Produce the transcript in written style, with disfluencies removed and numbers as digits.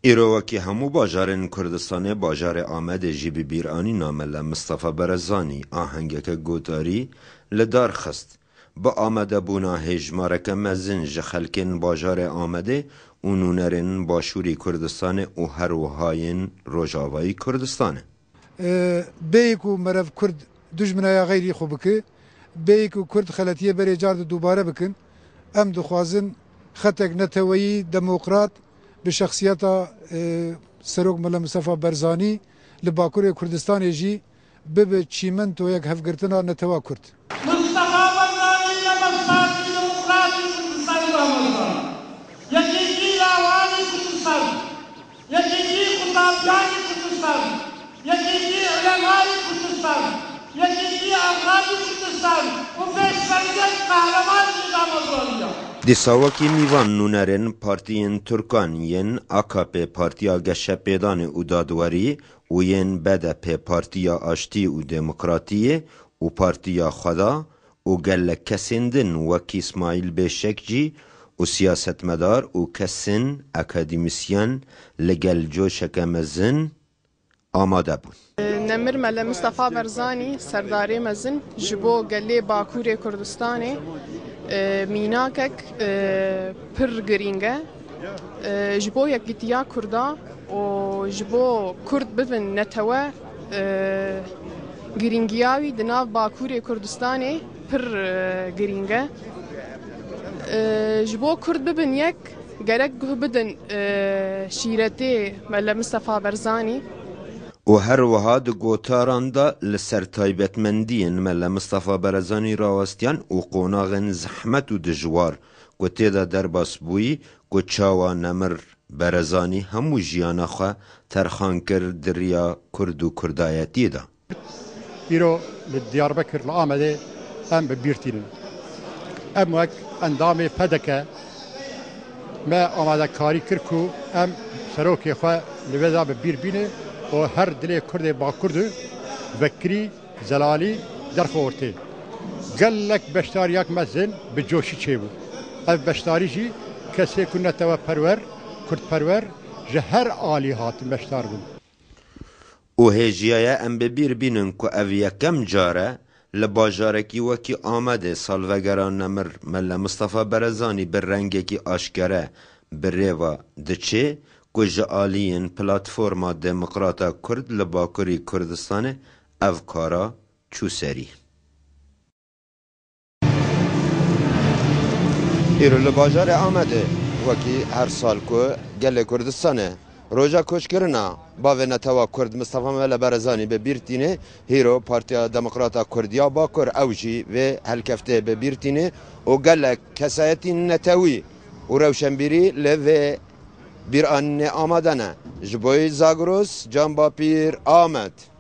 ایروکی همو باجارن کردستان باجار آمد جیبی بیرانی نامل مصطفى برزانی آهنگک گوتاری لدار خست با آمده بونا هجمارک مزن جخلکن باجار آمده اونونرن باشوری کردستان و هر وهاین روجاوایی کردستانه بیکو مرف کرد دجمنای غیری خوبکه بیکو کرد خلطیه بری جارد دوباره بکن ام دخوازن خطک نتویی دموقراط بشخصیت سروک ملا مصطفى برزانی لباکوری کردستان جی به چیمن تو یک هفگرتنا نتوا کرد مصطفى برزانی لباکوری دموقراطی کردستان رامضان یکی راوانی کردستان یکی خطابیانی کردستان یکی علمای کردستان یکی اغرابی کردستان و بیشترین قهرمان رامضانیا دیساوکی میوان نونرن پارتیین ترکان ین AKP پارتیا گشپیدان و دادواری و ین BDP پارتیا آشتی و دموکراتی و پارتیا خدا و گل کسندن وکی اسماعیل بشکجی و سیاستمدار و کسن اکادیمیسیان لگل جوشک مزن آماده بود. نمر ملا مصطفى برزانی سرداری مزن جبو گلی باکوری کردستانی میناکک پر گرینگه جبو یکیتیا کردا و جبو کرد ببن نتوه گرینگیاوی دناو باکوری کردستانی پر گرینگه جبو کرد ببن یک گرک بدن شیرتی ملا مصطفى برزانی و هر وها د گوتاران دا لسر تایبتمندین ملا مصطفى برزانی راوستیان و قوناغن زحمت و دجوار گو تیدا در باس بوی گو چاوا نمر برزانی همو جیانا خواه ترخان کرد دریا کرد و کردایتی دا ایرو لدیاربکر لآمده ام ببیرتین ام وک اندام پدکه ما آمده کاری کرکو ام سروکی خواه لویدا ببیر بینه و هر دلی کرد با کرد وکری زلالی درخورته گلک بشتار یک مزن به جوشی چه بود اف بشتاری جی کسی کنه تو پرور کرد پرور جهر عالی هات بشتار بود و هجیای ام ببیر بینن که او یکم جاره لباجارکی وکی آمده سالوگران نمر ملا مصطفى برزانی بر رنگکی آشکره بر ریوا دچه گوژ آلیین پلاتفورما دموکراتا کرد لباکوری کردستان افکارا چوسری ایرو لباجار آمده وکی هر سال که گل کردستانه روژا کش کرنا باوه نتوا کرد مصطفى ملا برزانی به بیرتینه هیرو پارتیا دموکراتا کردیا باکر اوجی و هلکفته به بیرتینه و گل کسایتی نتوی و روشنبیری لوه bir anne amadana. Jboy Zagros, Can Bapir, Ahmet.